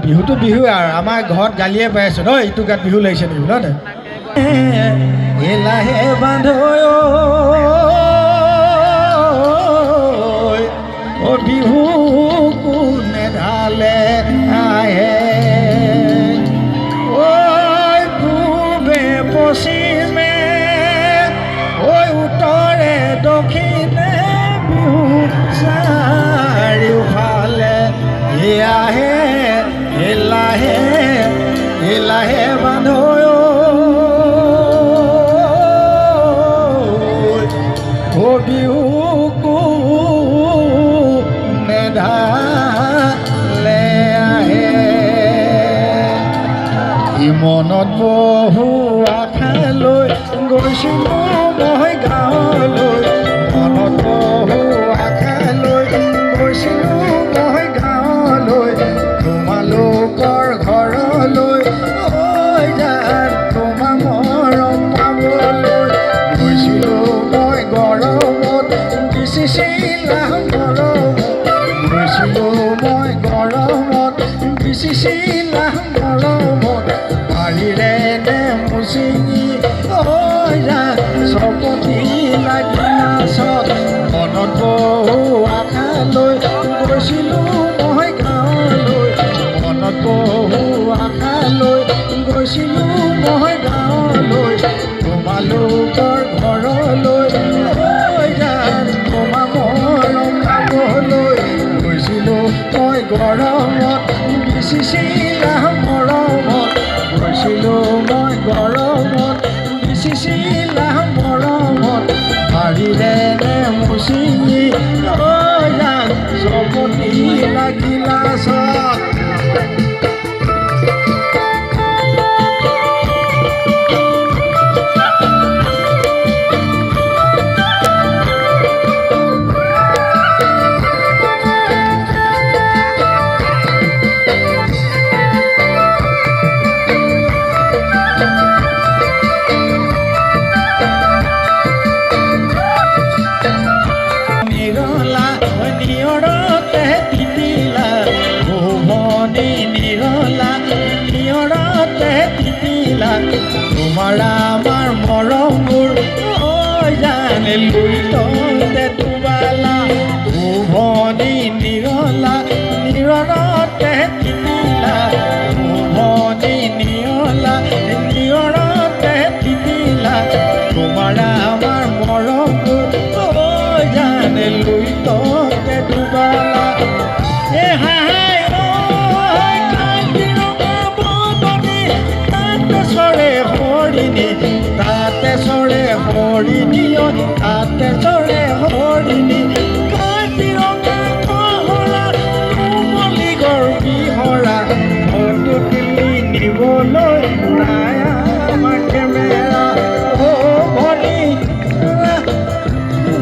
বিহুটো বিহু আৰু আমাৰ ঘৰত গালিয়ে পাই আছো ন ইটো গাত বিহু লাগিছে নেকি বোলো এলাহে বান্ধৈ ও বিহু কোনে ঢালে আহে ঐ পূবে পশ্চিমে ঐ উত্তৰে দক্ষিণে বিহু চাৰিওফালে আহে এলাহে এলাহে বান্ধৈ ও বিহু কোনে ঢালে আহে মনত বহু আশা লৈ গৈছিলোঁ মই গাঁৱলৈ মনত বহু আশা লৈ গৈছিলোঁ মই গাঁৱলৈ তোমালোকৰ ঘৰলৈ ঐ যাত তোমাৰ মৰম পাবলৈ গৈছিলোঁ মই গৰমত বিচিছিলা মৰমত গৈছিলোঁ মই গৰমত বিচিছিলা মৰমত পাৰিলে নে মুচিঙি ঐ যাত চপতি লাগিলা চত মনত বহু আশা লৈ গৈছিলোঁ মই গাঁৱলৈ মনত বহু আশা লৈ গৈছিলোঁ মই গাঁৱলৈ তোমালোকৰ ঘৰলৈ ঐ যাত তোমাৰ মৰম পাবলৈ গৈছিলোঁ মই গৰমত বিচিছিলা মৰমত গৈছিলোঁ মই গৰমত বিচিছিলা মৰমত পাৰিলে নে মুচিঙি ঐ যাত চপতি লাগিলা চত তোমাৰ আমাৰ মৰমবোৰ ঐ জানে লৈ ততে তোবালা ভুৱনী নিৰলা নিৰতে তিতিলা ভুৱনী নিৰলা নিৰতে তিতিলা তোমাৰ আমাৰ মৰমবোৰ ঐ জানে লৈ ততে তোবালা তাতে চৰে হৰিণী তাতে চৰে হৰিণী কাজিৰঙা কহৰা কোমলি গৰ্বী হৰা ফটো তুলি নিবলৈ নাই আমাৰ কেমেৰা অ ভনী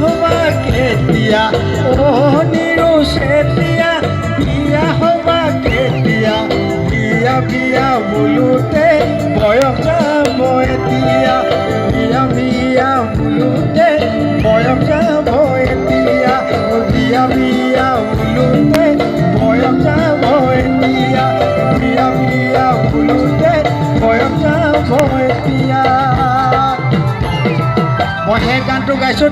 হবা কেতিয়া অ নিৰু চেতিয়া বিয়া হবা কেতিয়া বিয়া বিয়া বোলোতে বয়স যাব এতিয়া বিয়া বিয়া বোলোতে বয়স যাব এতিয়া বিয়া বিয়া বোলোতে বয়স যাব এতিয়া বিয়া বিয়া বোলোতে বয়স যাব এতিয়া মই সেই গানটো গাইছোঁ।